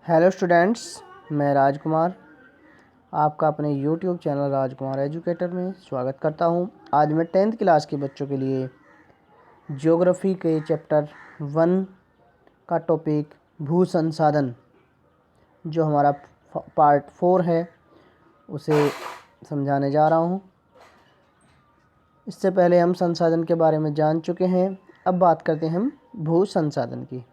Hello students, मैं राजकुमार आपका अपने यूट्यूब चैनल राजकुमार एजुकेटर में स्वागत करता हूं। आज मैं 10th क्लास के बच्चों के लिए ज्योग्राफी के चैप्टर 1 का टॉपिक भू संसाधन जो हमारा पार्ट 4 है उसे समझाने जा रहा हूं। इससे पहले हम संसाधन के बारे में जान चुके हैं। अब बात करते हैं हम भू संसाधन की।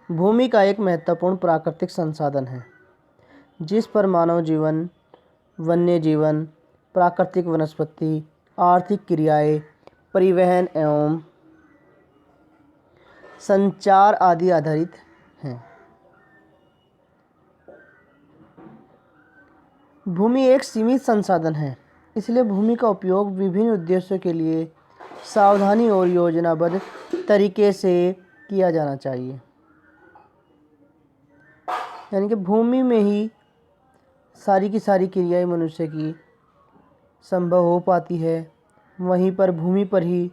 भूमि का एक महत्वपूर्ण प्राकृतिक संसाधन है जिस पर मानव जीवन, वन्य जीवन, प्राकृतिक वनस्पति, आर्थिक क्रियाएं, परिवहन एवं संचार आदि आधारित हैं। भूमि एक सीमित संसाधन है, इसलिए भूमि का उपयोग विभिन्न उद्देश्यों के लिए सावधानी और योजनाबद्ध तरीके से किया जाना चाहिए। यानी कि भूमि में ही सारी की सारी क्रियाएं मनुष्य की संभव हो पाती है। वहीं पर भूमि पर ही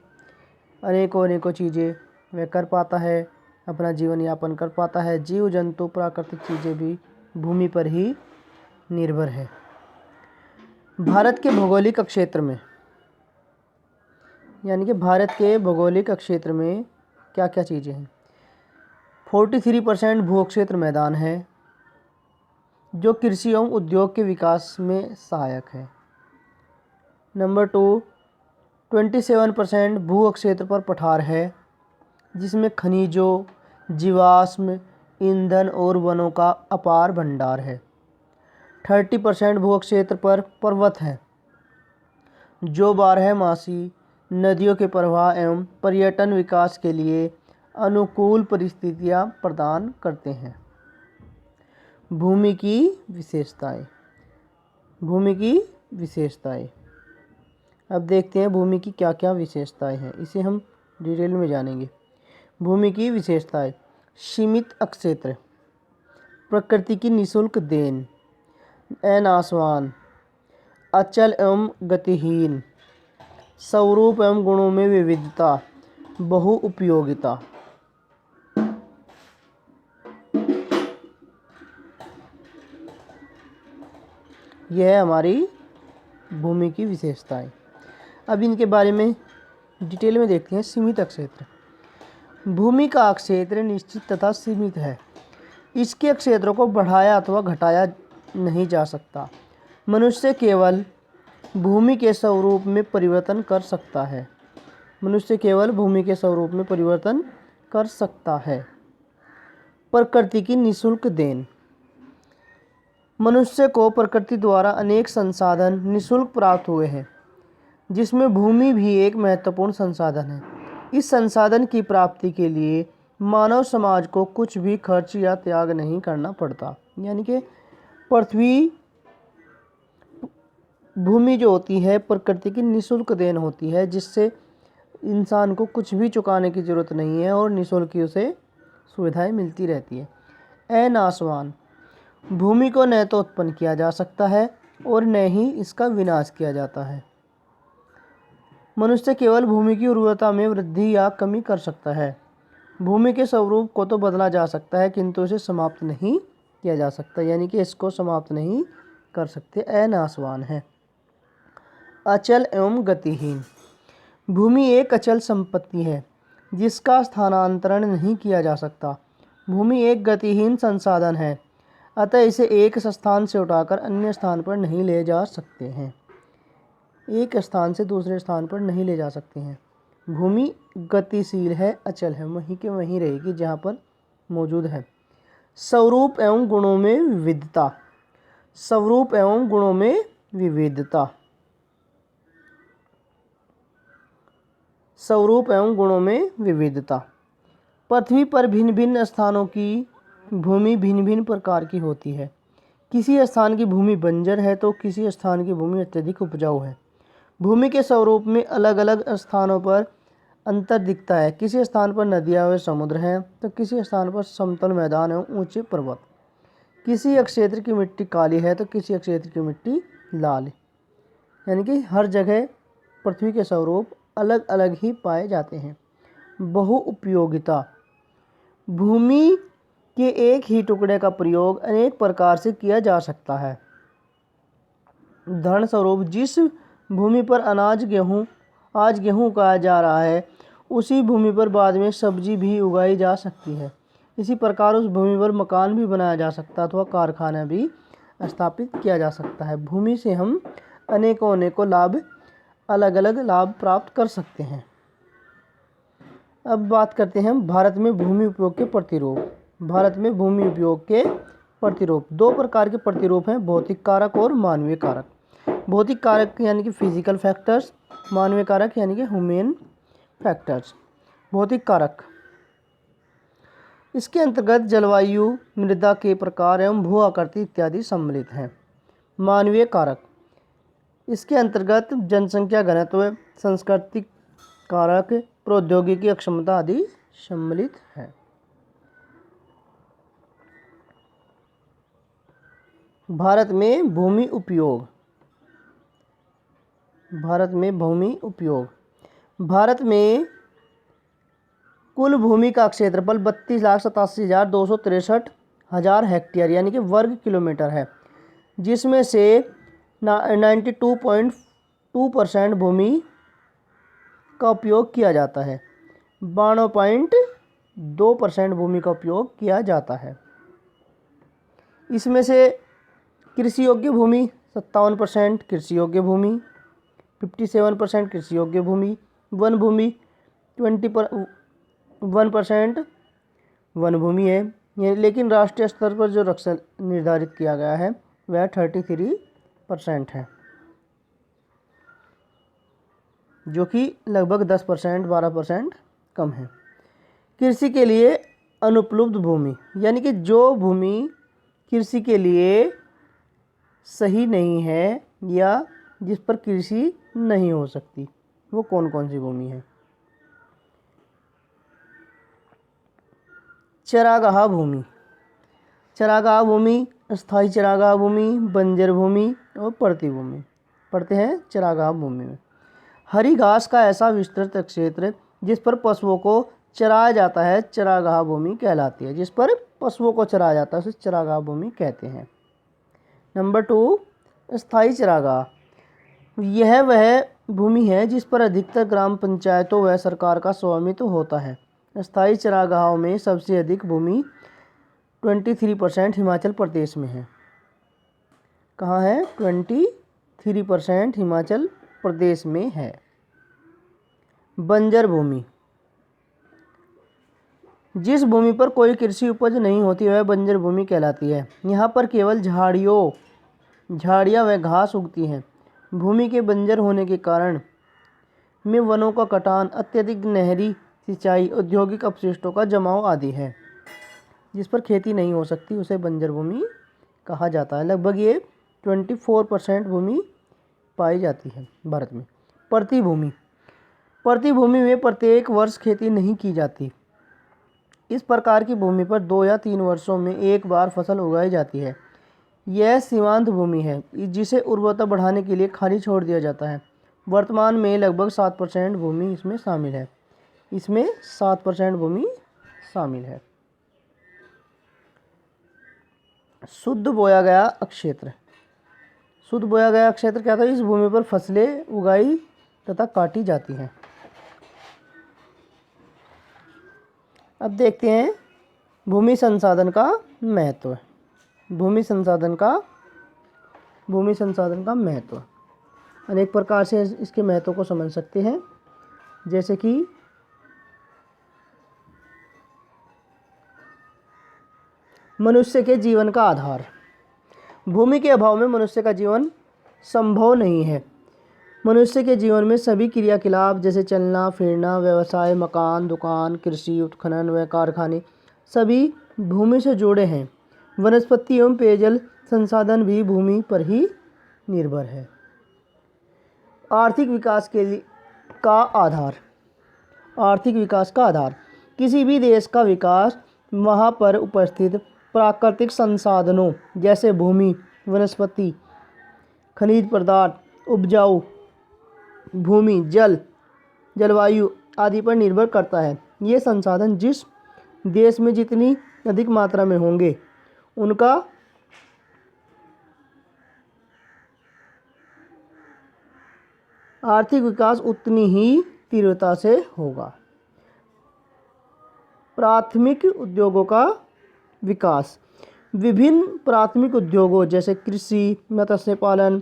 अनेकों चीज़ें वह कर पाता है, अपना जीवन यापन कर पाता है। जीव जंतु, प्राकृतिक चीज़ें भी भूमि पर ही निर्भर है। भारत के भौगोलिक क्षेत्र में, यानी कि भारत के भौगोलिक क्षेत्र में क्या क्या चीज़ें हैं। 43% भू क्षेत्र मैदान है जो कृषि एवं उद्योग के विकास में सहायक है। नंबर 2, 27% भू क्षेत्र पर पठार है जिसमें खनिजों, जीवाश्म ईंधन और वनों का अपार भंडार है। 30% भू क्षेत्र पर पर्वत है जो बारहमासी नदियों के प्रवाह एवं पर्यटन विकास के लिए अनुकूल परिस्थितियां प्रदान करते हैं। भूमि की विशेषताएं। अब देखते हैं भूमि की क्या क्या विशेषताएं हैं, इसे हम डिटेल में जानेंगे। भूमि की विशेषताएं: सीमित क्षेत्र, प्रकृति की निःशुल्क देन, अनासवान, अचल एवं गतिहीन, स्वरूप एवं गुणों में विविधता, बहुउपयोगिता। यह है हमारी भूमि की विशेषताएं। अब इनके बारे में डिटेल में देखते हैं। सीमित क्षेत्र। भूमि का क्षेत्र निश्चित तथा सीमित है। इसके क्षेत्रों को बढ़ाया अथवा घटाया नहीं जा सकता। मनुष्य केवल भूमि के स्वरूप में परिवर्तन कर सकता है। प्रकृति की निःशुल्क देन। मनुष्य को प्रकृति द्वारा अनेक संसाधन निःशुल्क प्राप्त हुए हैं जिसमें भूमि भी एक महत्वपूर्ण संसाधन है। इस संसाधन की प्राप्ति के लिए मानव समाज को कुछ भी खर्च या त्याग नहीं करना पड़ता। यानी कि भूमि जो होती है प्रकृति की निःशुल्क देन होती है जिससे इंसान को कुछ भी चुकाने की ज़रूरत नहीं है और निःशुल्क ही उसे सुविधाएं मिलती रहती है। अनासवान। भूमि को न तो उत्पन्न किया जा सकता है और न ही इसका विनाश किया जाता है। मनुष्य केवल भूमि की उर्वरता में वृद्धि या कमी कर सकता है। भूमि के स्वरूप को तो बदला जा सकता है किंतु इसे समाप्त नहीं किया जा सकता, यानी कि इसको समाप्त नहीं कर सकते। अनासवान है। अचल एवं गतिहीन। भूमि एक अचल संपत्ति है जिसका स्थानांतरण नहीं किया जा सकता। भूमि एक गतिहीन संसाधन है, अतः इसे एक स्थान से उठाकर अन्य स्थान पर नहीं ले जा सकते हैं। एक स्थान से दूसरे स्थान पर नहीं ले जा सकते हैं। भूमि गतिशील है, अचल है, वहीं के वहीं रहेगी जहाँ पर मौजूद है। स्वरूप एवं गुणों में विविधता। पृथ्वी पर भिन्न भिन्न स्थानों की भूमि भिन्न भिन्न प्रकार की होती है। किसी स्थान की भूमि बंजर है तो किसी स्थान की भूमि अत्यधिक उपजाऊ है। भूमि के स्वरूप में अलग अलग स्थानों पर अंतर दिखता है। किसी स्थान पर नदियाँ व समुद्र हैं तो किसी स्थान पर समतल मैदान एवं ऊंचे पर्वत। किसी क्षेत्र की मिट्टी काली है तो किसी क्षेत्र की मिट्टी लाल। यानी कि हर जगह पृथ्वी के स्वरूप अलग अलग ही पाए जाते हैं। बहुउपयोगिता। भूमि के एक ही टुकड़े का प्रयोग अनेक प्रकार से किया जा सकता है। उदाहरण स्वरूप, जिस भूमि पर आज गेहूँ उगाया जा रहा है, उसी भूमि पर बाद में सब्जी भी उगाई जा सकती है। इसी प्रकार उस भूमि पर मकान भी बनाया जा सकता है अथवा कारखाना भी स्थापित किया जा सकता है। भूमि से हम अनेकों अलग अलग लाभ प्राप्त कर सकते हैं। अब बात करते हैं भारत में भूमि उपयोग के प्रतिरूप। भारत में भूमि उपयोग के प्रतिरूप, दो प्रकार के प्रतिरूप हैं, भौतिक कारक और मानवीय कारक। भौतिक कारक यानी कि फिजिकल फैक्टर्स, मानवीय कारक यानी कि ह्यूमन फैक्टर्स। भौतिक कारक, इसके अंतर्गत जलवायु, मृदा के प्रकार एवं भू आकृति इत्यादि सम्मिलित हैं। मानवीय कारक, इसके अंतर्गत जनसंख्या घनत्व, सांस्कृतिक कारक, प्रौद्योगिकी अक्षमता आदि सम्मिलित है। भारत में भूमि उपयोग। भारत में भूमि उपयोग, भारत में कुल भूमि का क्षेत्रफल 32,87,263 हेक्टेयर यानी कि वर्ग किलोमीटर है, जिसमें से 92.2% भूमि का उपयोग किया जाता है। 92.2% भूमि का उपयोग किया जाता है। इसमें से कृषि योग्य भूमि 57% कृषि योग्य भूमि, 57% कृषि योग्य भूमि, वन भूमि 1% वन भूमि है। ये लेकिन राष्ट्रीय स्तर पर जो लक्ष्य निर्धारित किया गया है वह 33% है, जो कि लगभग 10% 12% कम है। कृषि के लिए अनुपलब्ध भूमि, यानी कि जो भूमि कृषि के लिए सही नहीं है या जिस पर कृषि नहीं हो सकती, वो कौन कौन सी भूमि है? चरागाह भूमि, चरागाह भूमि, स्थायी चरागाह भूमि, बंजर भूमि और पड़ती भूमि पड़ते हैं चरागाह भूमि में। हरी घास का ऐसा विस्तृत क्षेत्र जिस पर पशुओं को चराया जाता है चरागाह भूमि कहलाती है। जिस पर पशुओं को चराया जाता है उसे चरागाह भूमि कहते हैं। नंबर 2, स्थायी चरागाह, यह वह भूमि है जिस पर अधिकतर ग्राम पंचायतों व सरकार का स्वामित्व होता है। स्थायी चरागाहों में सबसे अधिक भूमि 23% हिमाचल प्रदेश में है। कहाँ है? 23% हिमाचल प्रदेश में है। बंजर भूमि, जिस भूमि पर कोई कृषि उपज नहीं होती वह बंजर भूमि कहलाती है। यहाँ पर केवल झाड़ियाँ व घास उगती हैं। भूमि के बंजर होने के कारण में वनों का कटान, अत्यधिक नहरी सिंचाई, औद्योगिक अपशिष्टों का जमाव आदि है। जिस पर खेती नहीं हो सकती उसे बंजर भूमि कहा जाता है। लगभग ये 24% भूमि पाई जाती है भारत में। पड़ती भूमि, पड़ती भूमि में प्रत्येक वर्ष खेती नहीं की जाती। इस प्रकार की भूमि पर 2 या 3 वर्षों में एक बार फसल उगाई जाती है। यह सीमांत भूमि है जिसे उर्वरता बढ़ाने के लिए खाली छोड़ दिया जाता है। वर्तमान में लगभग 7% भूमि इसमें शामिल है। इसमें 7% भूमि शामिल है। शुद्ध बोया गया क्षेत्र, शुद्ध बोया गया क्षेत्र क्या था? इस भूमि पर फसलें उगाई तथा काटी जाती हैं। अब देखते हैं भूमि संसाधन का महत्व। भूमि संसाधन का महत्व अनेक प्रकार से इसके महत्व को समझ सकते हैं, जैसे कि मनुष्य के जीवन का आधार। भूमि के अभाव में मनुष्य का जीवन संभव नहीं है। मनुष्य के जीवन में सभी क्रियाकलाप जैसे चलना फिरना, व्यवसाय, मकान, दुकान, कृषि, उत्खनन व कारखाने सभी भूमि से जुड़े हैं। वनस्पति एवं पेयजल संसाधन भी भूमि पर ही निर्भर है। आर्थिक विकास का आधार, आर्थिक विकास का आधार, किसी भी देश का विकास वहाँ पर उपस्थित प्राकृतिक संसाधनों जैसे भूमि, वनस्पति, खनिज पदार्थ, उपजाऊ भूमि, जलवायु आदि पर निर्भर करता है। ये संसाधन जिस देश में जितनी अधिक मात्रा में होंगे उनका आर्थिक विकास उतनी ही तीव्रता से होगा। प्राथमिक उद्योगों का विकास। विभिन्न प्राथमिक उद्योगों जैसे कृषि, मत्स्य पालन,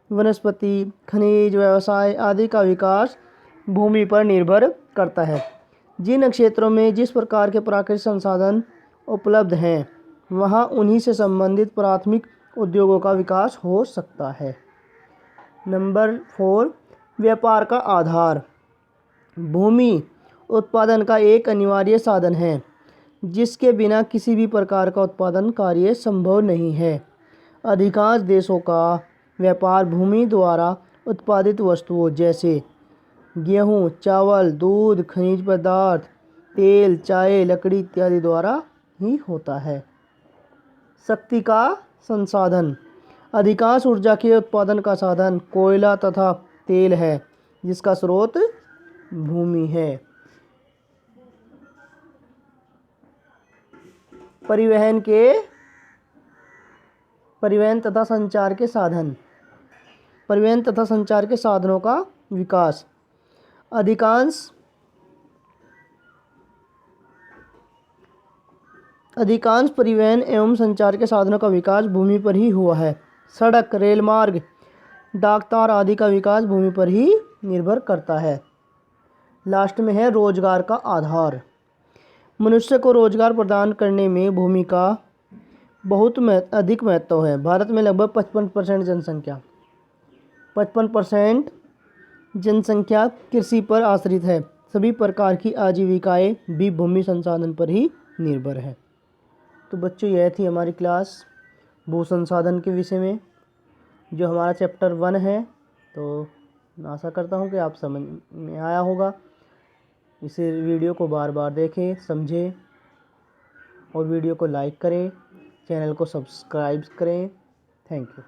वनस्पति, खनिज व्यवसाय आदि का विकास भूमि पर निर्भर करता है। जिन क्षेत्रों में जिस प्रकार के प्राकृतिक संसाधन उपलब्ध हैं वहाँ उन्हीं से संबंधित प्राथमिक उद्योगों का विकास हो सकता है। नंबर 4, व्यापार का आधार। भूमि उत्पादन का एक अनिवार्य साधन है जिसके बिना किसी भी प्रकार का उत्पादन कार्य संभव नहीं है। अधिकांश देशों का व्यापार भूमि द्वारा उत्पादित वस्तुओं जैसे गेहूँ, चावल, दूध, खनिज पदार्थ, तेल, चाय, लकड़ी इत्यादि द्वारा ही होता है। शक्ति का संसाधन। अधिकांश ऊर्जा के उत्पादन का साधन कोयला तथा तेल है जिसका स्रोत भूमि है। परिवहन तथा संचार के साधन। परिवहन तथा संचार के साधनों का विकास। अधिकांश परिवहन एवं संचार के साधनों का विकास भूमि पर ही हुआ है। सड़क, रेल मार्ग, डाकतार आदि का विकास भूमि पर ही निर्भर करता है। लास्ट में है रोजगार का आधार। मनुष्य को रोजगार प्रदान करने में भूमि का बहुत अधिक महत्व है। भारत में लगभग 55% जनसंख्या कृषि पर आश्रित है। सभी प्रकार की आजीविकाएं भी भूमि संसाधन पर ही निर्भर है। तो बच्चों यह थी हमारी क्लास भू संसाधन के विषय में जो हमारा चैप्टर 1 है। तो मैं आशा करता हूँ कि आप समझ में आया होगा। इस वीडियो को बार बार देखें, समझें और वीडियो को लाइक करें, चैनल को सब्सक्राइब करें। Thank you.